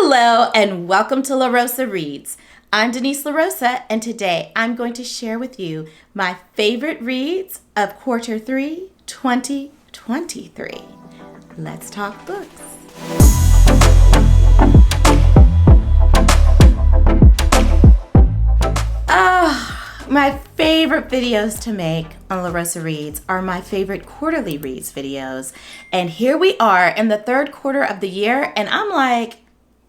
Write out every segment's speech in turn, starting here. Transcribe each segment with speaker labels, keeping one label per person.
Speaker 1: Hello and welcome to LaRosa Reads. I'm Denise LaRosa, and today I'm going to share with you my favorite reads of Quarter 3, 2023. Let's talk books. My favorite videos to make on LaRosa Reads are my favorite quarterly reads videos. And here we are in the third quarter of the year, and I'm like,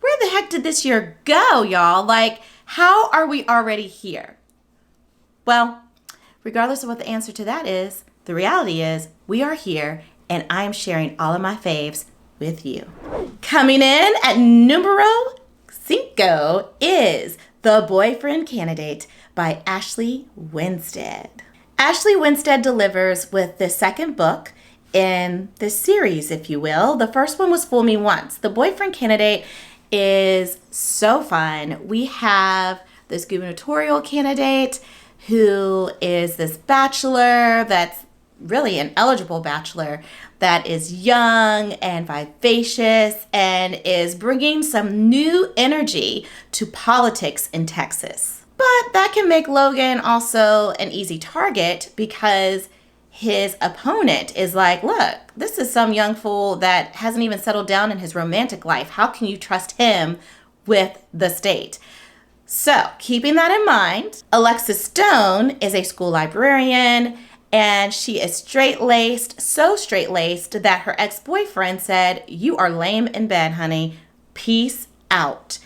Speaker 1: where the heck did this year go, y'all? Like, how are we already here? Well, regardless of what the answer to that is, the reality is we are here, and I'm sharing all of my faves with you. Coming in at numero 5 is The Boyfriend Candidate by Ashley Winstead. Ashley Winstead delivers with the second book in the series, if you will. The first one was Fool Me Once. The Boyfriend Candidate is so fun. We have this gubernatorial candidate who is this bachelor that's really an eligible bachelor that is young and vivacious and is bringing some new energy to politics in Texas. But that can make Logan also an easy target because his opponent is like, look, this is some young fool that hasn't even settled down in his romantic life. How can you trust him with the state? So, keeping that in mind, Alexis Stone is a school librarian, and she is straight-laced, so straight-laced that her ex-boyfriend said, "You are lame in bed, honey. Peace out."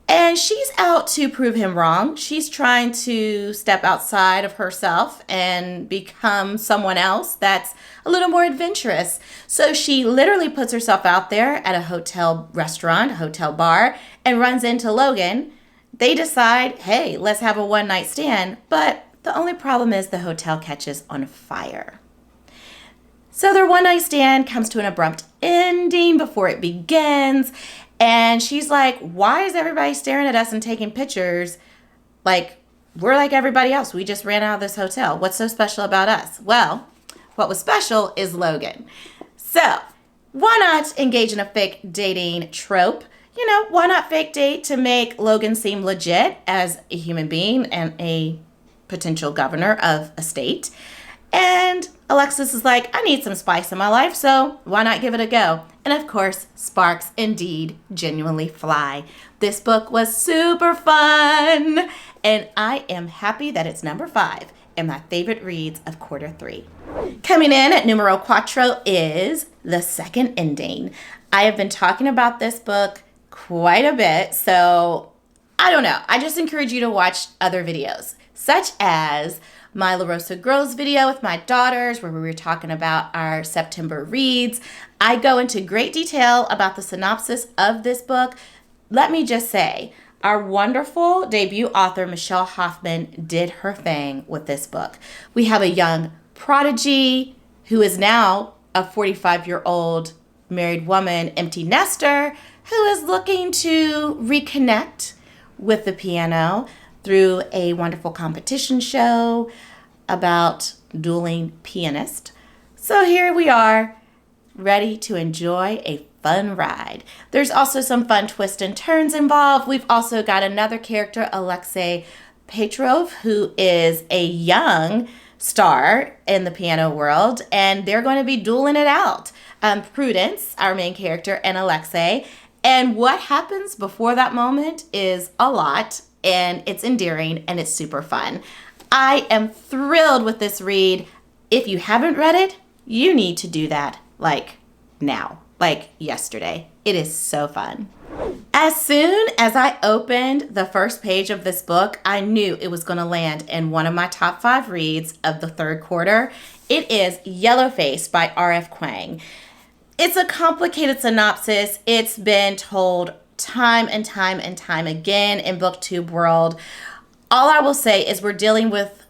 Speaker 1: And she's out to prove him wrong. She's trying to step outside of herself and become someone else that's a little more adventurous. So she literally puts herself out there at a hotel restaurant, a hotel bar, and runs into Logan. They decide, hey, let's have a one-night stand. But the only problem is the hotel catches on fire. So their one-night stand comes to an abrupt ending before it begins. And she's like, why is everybody staring at us and taking pictures? Like, we're like everybody else. We just ran out of this hotel. What's so special about us? Well, what was special is Logan. So, why not engage in a fake dating trope? You know, why not fake date to make Logan seem legit as a human being and a potential governor of a state? And Alexis is like, I need some spice in my life, so why not give it a go? And of course, sparks indeed genuinely fly. This book was super fun, and I am happy that it's number 5 in my favorite reads of Quarter 3. Coming in at numero 4 is The Second Ending. I have been talking about this book quite a bit, so I don't know. I just encourage you to watch other videos, such as my LaRosa Girls video with my daughters, where we were talking about our September reads. I go into great detail about the synopsis of this book. Let me just say, our wonderful debut author, Michelle Hoffman, did her thing with this book. We have a young prodigy who is now a 45-year-old married woman, empty nester, who is looking to reconnect with the piano through a wonderful competition show about dueling pianist. So here we are, ready to enjoy a fun ride. There's also some fun twists and turns involved. We've also got another character, Alexei Petrov, who is a young star in the piano world, and they're going to be dueling it out. Prudence, our main character, and Alexei. And what happens before that moment is a lot, and it's endearing, and it's super fun. I am thrilled with this read. If you haven't read it, you need to do that, like now, like yesterday. It is so fun. As soon as I opened the first page of this book, I knew it was going to land in one of my top 5 reads of the third quarter. It is Yellowface by R.F. Kuang. It's a complicated synopsis. It's been told time and time and time again in BookTube world. All I will say is we're dealing with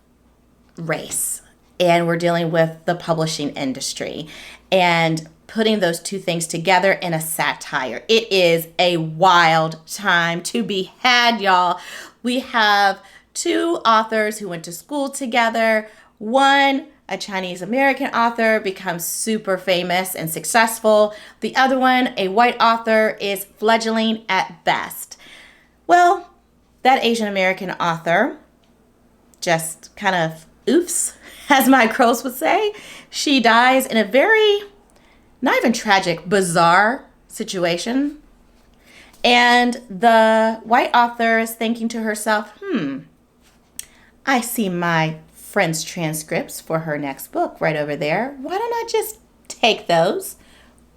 Speaker 1: race, and we're dealing with the publishing industry, and putting those two things together in a satire. It is a wild time to be had, y'all. We have 2 authors who went to school together. One a Chinese American author, becomes super famous and successful. The other one, a white author, is fledgling at best. Well, that Asian American author just kind of oofs, as my girls would say. She dies in a very, not even tragic, bizarre situation. And the white author is thinking to herself, I see my friend's transcripts for her next book right over there. Why don't I just take those,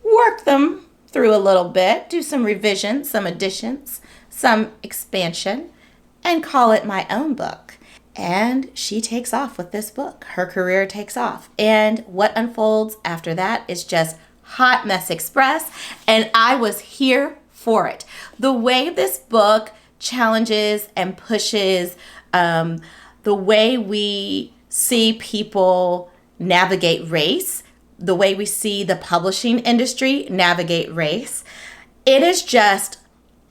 Speaker 1: work them through a little bit, do some revisions, some additions, some expansion, and call it my own book. And she takes off with this book. Her career takes off. And what unfolds after that is just hot mess express. And I was here for it. The way this book challenges and pushes the way we see people navigate race, the way we see the publishing industry navigate race, it is just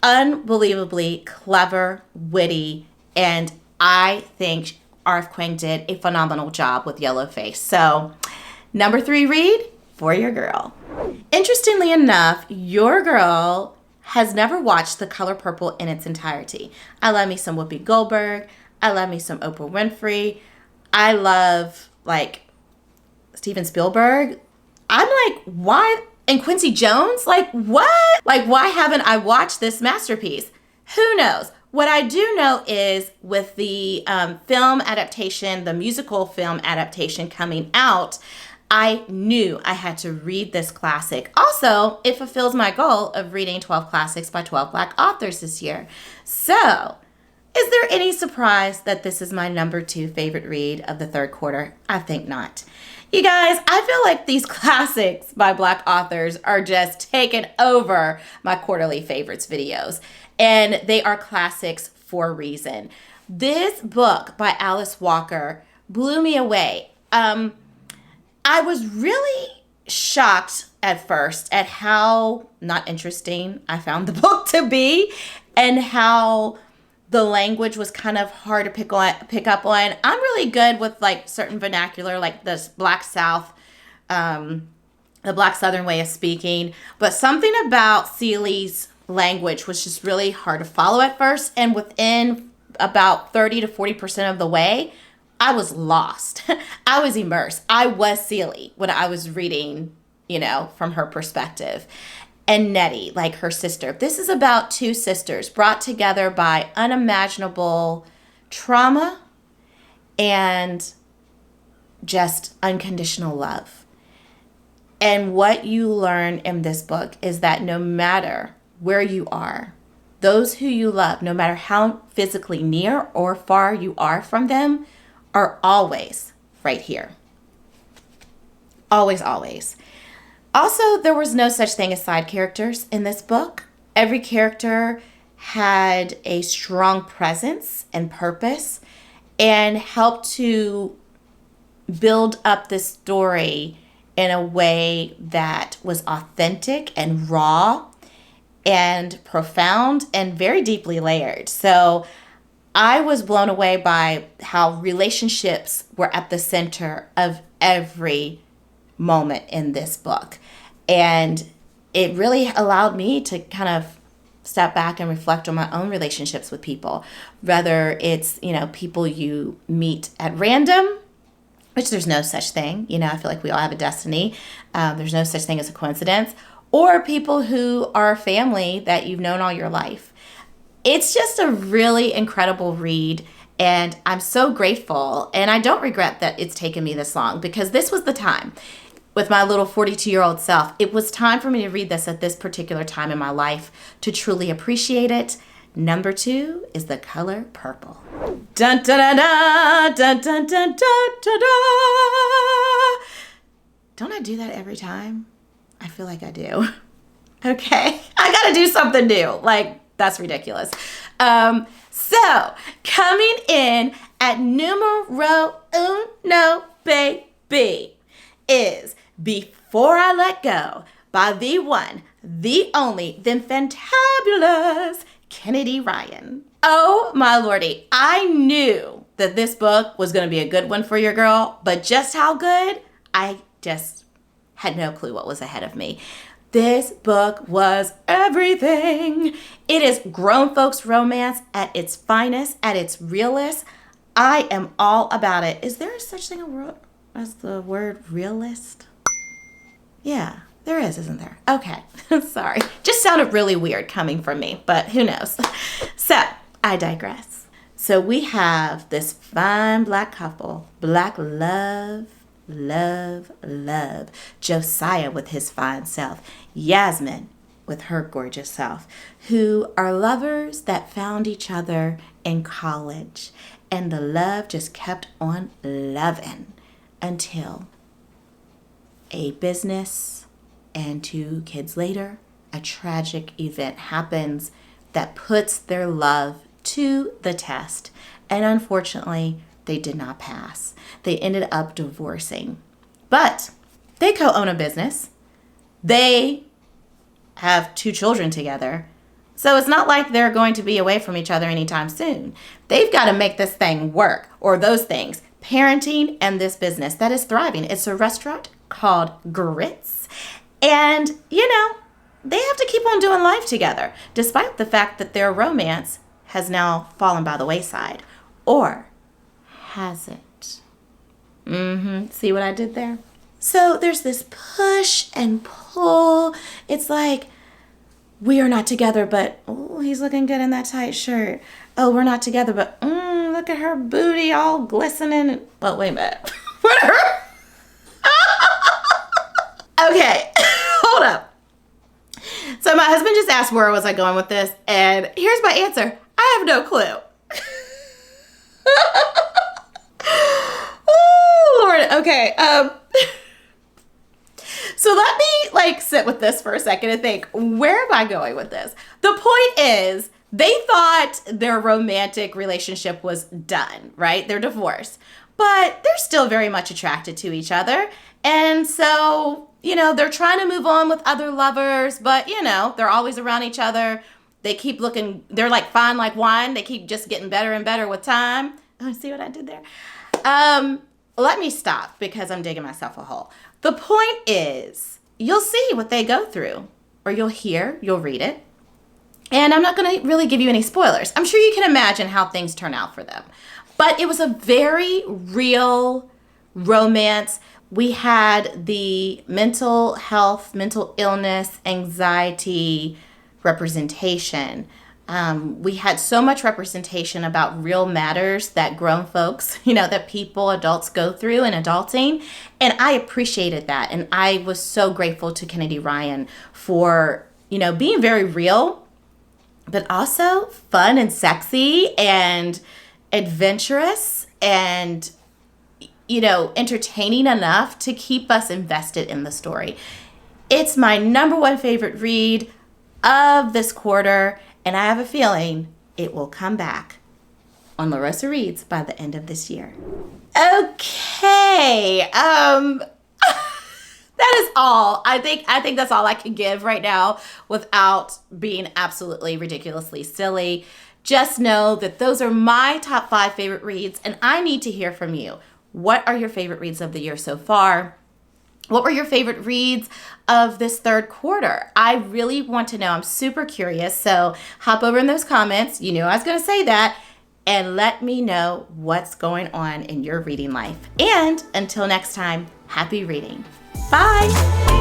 Speaker 1: unbelievably clever, witty, and I think R.F. Kuang did a phenomenal job with Yellowface. So, number 3 read for your girl. Interestingly enough, your girl has never watched The Color Purple in its entirety. I love me some Whoopi Goldberg. I love me some Oprah Winfrey. I love, Steven Spielberg. I'm like, why? And Quincy Jones? Like, what? Like, why haven't I watched this masterpiece? Who knows? What I do know is with the film adaptation, the musical film adaptation coming out, I knew I had to read this classic. Also, it fulfills my goal of reading 12 classics by 12 Black authors this year. So, is there any surprise that this is my number 2 favorite read of the third quarter? I think not. You guys, I feel like these classics by Black authors are just taking over my quarterly favorites videos. And they are classics for a reason. This book by Alice Walker blew me away. I was really shocked at first at how not interesting I found the book to be and how the language was kind of hard to pick up on. I'm really good with certain vernacular, like this Black South, the Black Southern way of speaking. But something about Seeley's language was just really hard to follow at first. And within about 30 to 40% of the way, I was lost. I was immersed. I was Seeley when I was reading, from her perspective. And Nettie, like her sister. This is about 2 sisters brought together by unimaginable trauma and just unconditional love. And what you learn in this book is that no matter where you are, those who you love, no matter how physically near or far you are from them, are always right here. Always, always. Also, there was no such thing as side characters in this book. Every character had a strong presence and purpose and helped to build up this story in a way that was authentic and raw and profound and very deeply layered. So I was blown away by how relationships were at the center of every moment in this book. And it really allowed me to kind of step back and reflect on my own relationships with people, whether it's, people you meet at random, which there's no such thing. I feel like we all have a destiny. There's no such thing as a coincidence, or people who are family that you've known all your life. It's just a really incredible read. And I'm so grateful. And I don't regret that it's taken me this long, because this was the time. With my little 42-year-old self, it was time for me to read this at this particular time in my life to truly appreciate it. Number 2 is The Color Purple. Dun dun dun dun dun dun dun dun dun. Don't I do that every time? I feel like I do. Okay, I gotta do something new. That's ridiculous. So coming in at numero uno, baby, is Before I Let Go by the one, the only, then fantabulous Kennedy Ryan. Oh my lordy, I knew that this book was going to be a good one for your girl, but just how good, I just had no clue what was ahead of me. This book was everything. It is grown folks romance at its finest, at its realest. I am all about it. Is there such thing as the word realist? Yeah, there is, isn't there? Okay, sorry. Just sounded really weird coming from me, but who knows? So, I digress. So we have this fine Black couple, Black love, Josiah with his fine self, Yasmin with her gorgeous self, who are lovers that found each other in college. And the love just kept on loving until a business and 2 kids later, a tragic event happens that puts their love to the test. And unfortunately, they did not pass. They ended up divorcing. But they co-own a business. They have 2 children together. So it's not like they're going to be away from each other anytime soon. They've got to make this thing work, or those things. Parenting and this business that is thriving. It's a restaurant called Grits. And, they have to keep on doing life together, despite the fact that their romance has now fallen by the wayside. Or has it? See what I did there? So there's this push and pull. It's like, we are not together, but oh, he's looking good in that tight shirt. Oh, we're not together, but look at her booty all glistening. Well, wait a minute. Whatever. Okay, hold up. So my husband just asked where was I going with this, and here's my answer. I have no clue. Oh, Lord. Okay. So let me sit with this for a second and think, where am I going with this? The point is, they thought their romantic relationship was done, right? They're divorced, but they're still very much attracted to each other. And so, they're trying to move on with other lovers, but, they're always around each other. They keep looking, they're like fine like wine. They keep just getting better and better with time. Oh, see what I did there? Let me stop because I'm digging myself a hole. The point is, you'll see what they go through, or you'll read it. And I'm not going to really give you any spoilers. I'm sure you can imagine how things turn out for them. But it was a very real romance. We had the mental health, mental illness, anxiety representation. We had so much representation about real matters that grown folks, that adults go through in adulting. And I appreciated that. And I was so grateful to Kennedy Ryan for, being very real, but also fun and sexy and adventurous and, entertaining enough to keep us invested in the story. It's my number 1 favorite read of this quarter. And I have a feeling it will come back on LaRosa Reads by the end of this year. Okay. That is all. I think that's all I can give right now without being absolutely ridiculously silly. Just know that those are my top 5 favorite reads, and I need to hear from you. What are your favorite reads of the year so far? What were your favorite reads of this 3rd quarter? I really want to know. I'm super curious. So hop over in those comments. You knew I was going to say that. And let me know what's going on in your reading life. And until next time, happy reading. Bye.